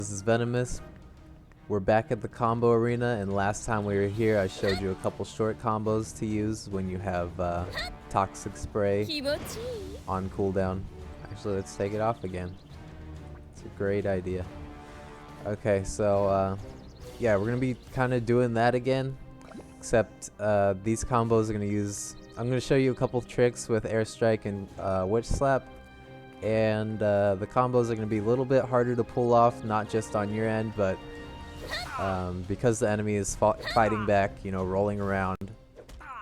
This is Venomous. We're back at the combo arena, and last time we were here I showed you a couple short combos to use when you have Toxic Spray on cooldown. Actually, let's take it off again. It's a great idea. Okay, so yeah, we're gonna be kind of doing that again, except these combos are gonna use. I'm gonna show you a couple tricks with Airstrike and Witch Slap. And the combos are going to be a little bit harder to pull off, not just on your end, but because the enemy is fighting back, you know, rolling around,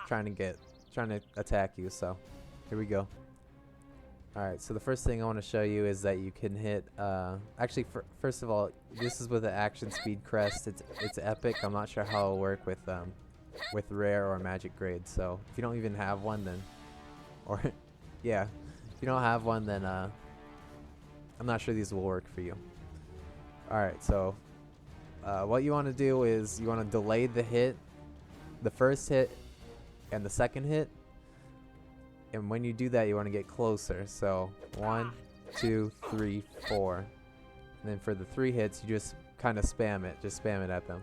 trying to attack you. So here we go. Alright, so the first thing I want to show you is that you can hit, actually, first of all, this is with the action speed crest. It's epic. I'm not sure how it'll work with rare or magic grade. So if you don't even have one, then, or yeah. If you don't have one, then I'm not sure these will work for you. Alright, so what you want to do is you want to delay the hit, the first hit, and the second hit. And when you do that, you want to get closer. So 1, 2, 3, 4. And then for the 3 hits, you just kind of spam it. Just spam it at them.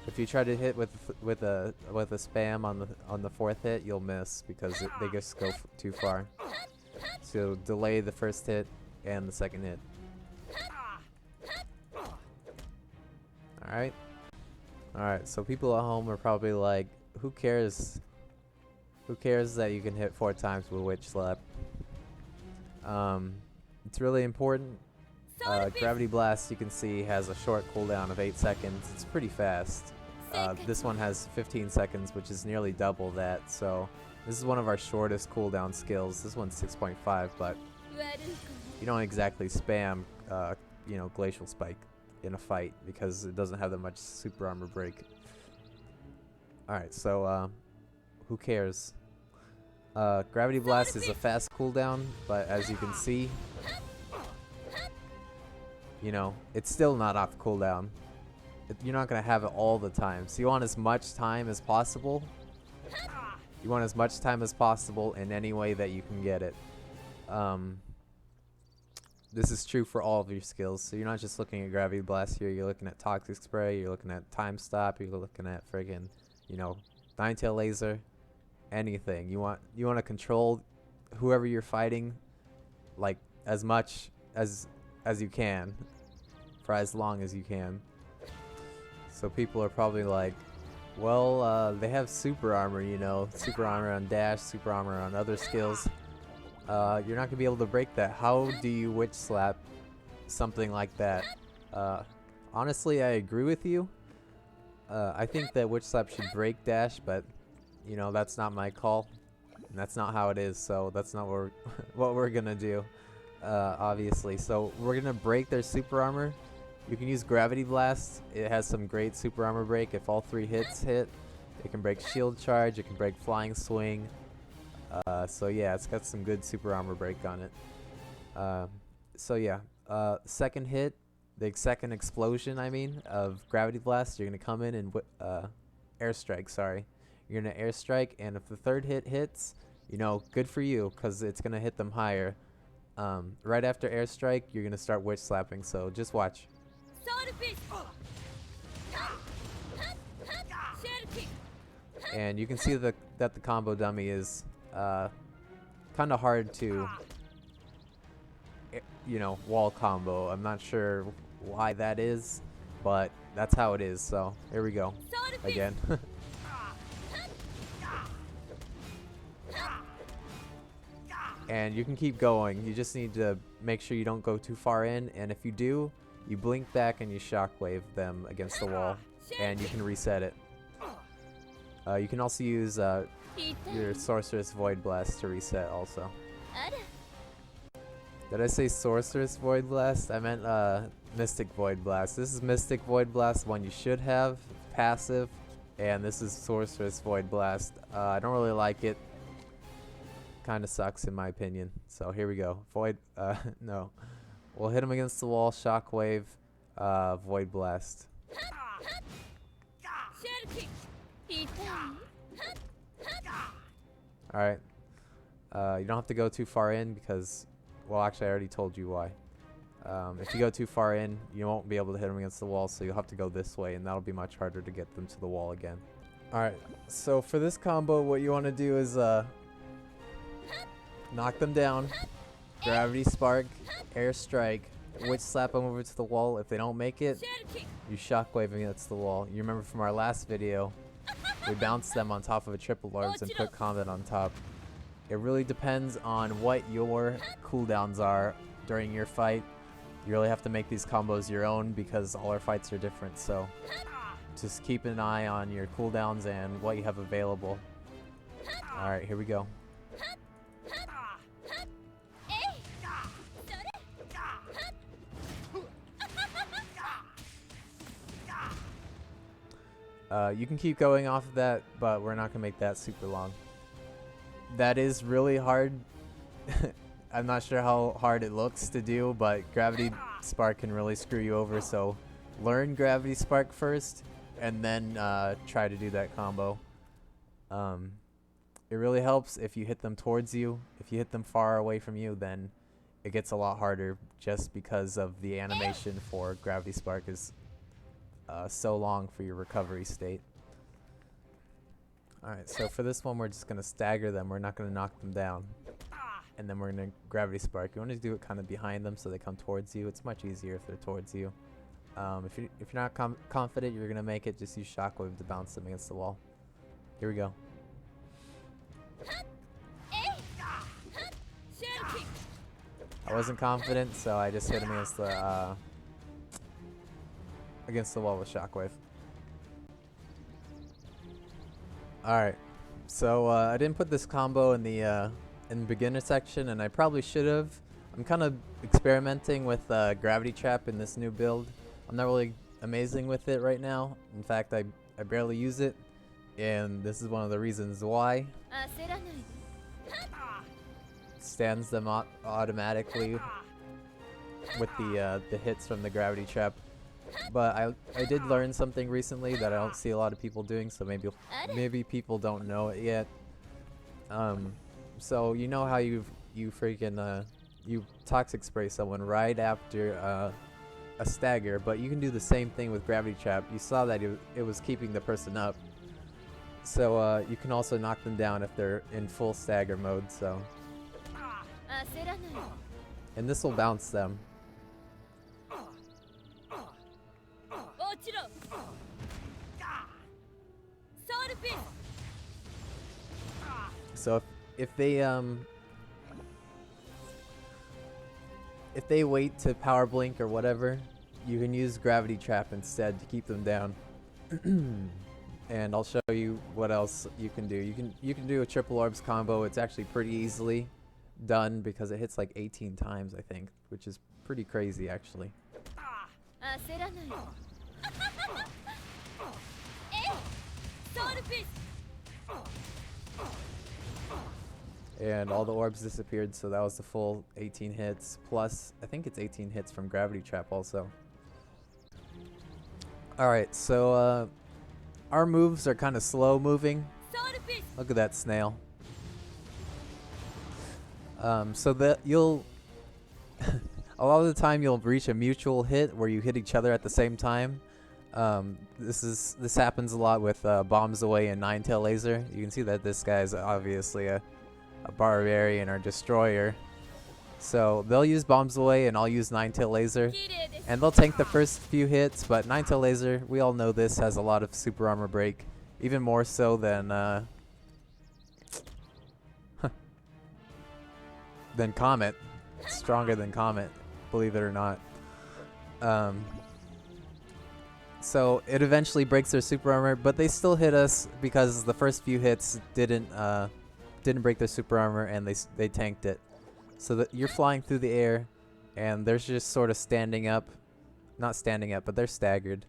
If you try to hit with a spam on the 4th hit, you'll miss because they just go too far. So delay the first hit and the second hit. Alright, so people at home are probably like, who cares? Who cares that you can hit 4 times with Witch Slap? It's really important. Gravity Blast, you can see, has a short cooldown of 8 seconds. It's pretty fast. This one has 15 seconds, which is nearly double that. So this is one of our shortest cooldown skills. This one's 6.5, but you don't exactly spam, you know, Glacial Spike in a fight because it doesn't have that much super armor break. Alright, so who cares? Gravity Blast is a fast cooldown, but as you can see, you know, it's still not off cooldown. You're not going to have it all the time. So you want as much time as possible. You want as much time as possible in any way that you can get it. This is true for all of your skills. So you're not just looking at Gravity Blast here. You're looking at Toxic Spray. You're looking at Time Stop. You're looking at friggin', you know, Nine-Tail Laser. Anything. You want to control whoever you're fighting, like, as much as you can, for as long as you can. So people are probably like, well, they have super armor, you know, super armor on dash, super armor on other skills. You're not gonna be able to break that. How do you Witch Slap something like that? Honestly, I agree with you. I think that Witch Slap should break dash, but you know, that's not my call, and that's not how it is. So that's not what we're gonna do, obviously. So we're gonna break their super armor. You can use Gravity Blast. It has some great super armor break. If all 3 hits hit, it can break Shield Charge. It can break Flying Swing. So yeah, it's got some good super armor break on it. So yeah, second hit, the second explosion, I mean, of Gravity Blast, you're gonna come in and Airstrike. Sorry, you're gonna Airstrike, and if the 3rd hit hits, you know, good for you, cause it's gonna hit them higher. Right after Airstrike, you're gonna start Witch Slapping. So just watch. And you can see that the combo dummy is kind of hard to, you know, wall combo. I'm not sure why that is, but that's how it is. So here we go again. And you can keep going. You just need to make sure you don't go too far in, and if you do, you blink back and you shockwave them against the wall, and you can reset it. You can also use your Sorceress Void Blast to reset also. Did I say Sorceress Void Blast? I meant Mystic Void Blast. This is Mystic Void Blast, one you should have, passive, and this is Sorceress Void Blast. I don't really like it. Kind of sucks in my opinion. So here we go. Void, no. We'll hit him against the wall, Shockwave, Void Blast. Alright. You don't have to go too far in because, well, actually I already told you why. If you go too far in, you won't be able to hit them against the wall, so you'll have to go this way, and that'll be much harder to get them to the wall again. Alright, so for this combo, what you want to do is knock them down, gravity spark, air strike, witch slap them over to the wall. If they don't make it, you shockwave against the wall. You remember from our last video, we bounced them on top of a triple orbs and put combat on top. It really depends on what your cooldowns are during your fight. You really have to make these combos your own because all our fights are different, so just keep an eye on your cooldowns and what you have available. Alright, here we go. You can keep going off of that, but we're not going to make that super long. That is really hard. I'm not sure how hard it looks to do, but Gravity Spark can really screw you over, so learn Gravity Spark first, and then try to do that combo. It really helps if you hit them towards you. If you hit them far away from you, then it gets a lot harder just because of the animation for Gravity Spark is so long for your recovery state. Alright, so for this one we're just going to stagger them. We're not going to knock them down. And then we're going to Gravity Spark. You want to do it kind of behind them so they come towards you. It's much easier if they're towards you. If you're not confident you're going to make it, just use Shockwave to bounce them against the wall. Here we go. I wasn't confident, so I just hit him against the wall with Shockwave. Alright, so I didn't put this combo in the beginner section, and I probably should have. I'm kind of experimenting with Gravity Trap in this new build. I'm not really amazing with it right now. In fact, I barely use it, and this is one of the reasons why. Stands them automatically with the hits from the Gravity Trap. But I did learn something recently that I don't see a lot of people doing, so maybe people don't know it yet. So you know how you freaking you toxic spray someone right after a stagger, but you can do the same thing with Gravity Trap. You saw that it was keeping the person up, so you can also knock them down if they're in full stagger mode. So, and this will bounce them. So if they wait to power blink or whatever, you can use Gravity Trap instead to keep them down. And I'll show you what else you can do. You can do a triple orbs combo. It's actually pretty easily done because it hits like 18 times, I think, which is pretty crazy actually. And all the orbs disappeared, so that was the full 18 hits, plus I think it's 18 hits from Gravity Trap also. Alright, so our moves are kind of slow moving. Look at that snail. So that you'll a lot of the time you'll reach a mutual hit where you hit each other at the same time. This happens a lot with Bombs Away and Nine-Tail Laser. You can see that this guy's obviously a barbarian or destroyer. So they'll use Bombs Away and I'll use Nine-Tail Laser. And they'll tank the first few hits, but Nine-Tail Laser, we all know this, has a lot of super armor break. Even more so than Comet. Stronger than Comet, believe it or not. So it eventually breaks their super armor, but they still hit us because the first few hits didn't break their super armor and they tanked it. So that you're flying through the air and they're just sort of standing up. Not standing up, but they're staggered.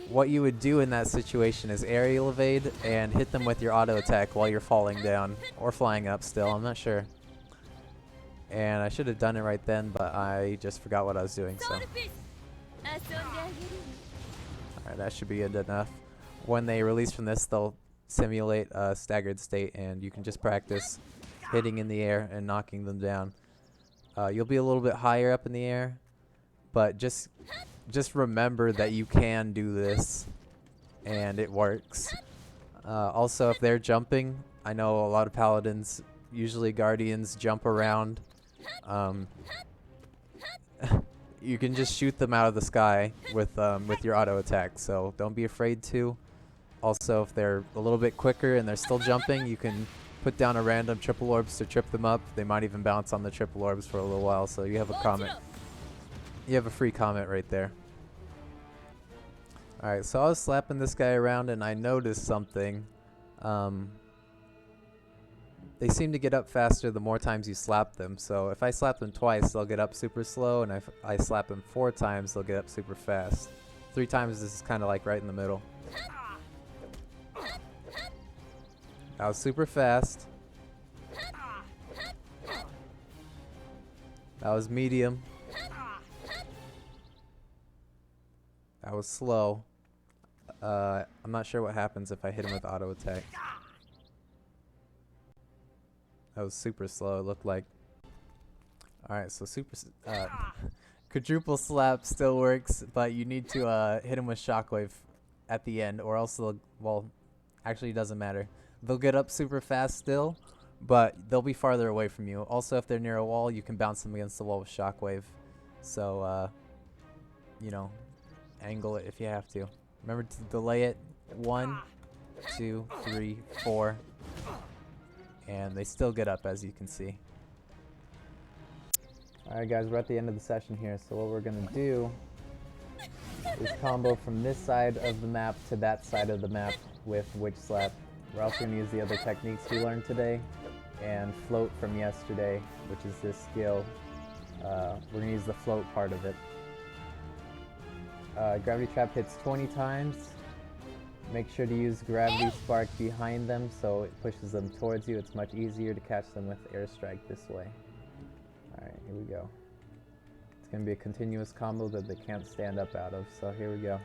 What you would do in that situation is aerial evade and hit them with your auto attack while you're falling down or flying up still, I'm not sure. And I should have done it right then, but I just forgot what I was doing, so. Alright, that should be good enough. When they release from this, they'll simulate a staggered state, and you can just practice hitting in the air and knocking them down. You'll be a little bit higher up in the air, but just remember that you can do this, and it works. Also, if they're jumping, I know a lot of paladins, usually guardians, jump around. You can just shoot them out of the sky with your auto attack, so don't be afraid to. Also, if they're a little bit quicker and they're still jumping, you can put down a random triple orbs to trip them up. They might even bounce on the triple orbs for a little while, so you have a comet. You have a free comet right there. Alright, so I was slapping this guy around and I noticed something. They seem to get up faster the more times you slap them. So if I slap them twice, they'll get up super slow, and if I slap them 4 times, they'll get up super fast. 3 times, this is kind of like right in the middle. That was super fast. That was medium. That was slow. I'm not sure what happens if I hit him with auto attack. That was super slow, it looked like. Alright, so quadruple slap still works, but you need to hit him with shockwave at the end, or else they'll, well, actually it doesn't matter. They'll get up super fast still, but they'll be farther away from you. Also, if they're near a wall, you can bounce them against the wall with shockwave. So, you know, angle it if you have to. Remember to delay it. 1, 2, 3, 4. And they still get up, as you can see. Alright guys, we're at the end of the session here, so what we're going to do is combo from this side of the map to that side of the map with Witch Slap. We're also going to use the other techniques we learned today, and float from yesterday, which is this skill. We're going to use the float part of it. Gravity Trap hits 20 times. Make sure to use Gravity Spark behind them so it pushes them towards you. It's much easier to catch them with Airstrike this way. Alright, here we go. It's going to be a continuous combo that they can't stand up out of, so here we go.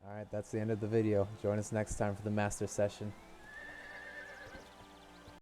Alright, that's the end of the video. Join us next time for the master session.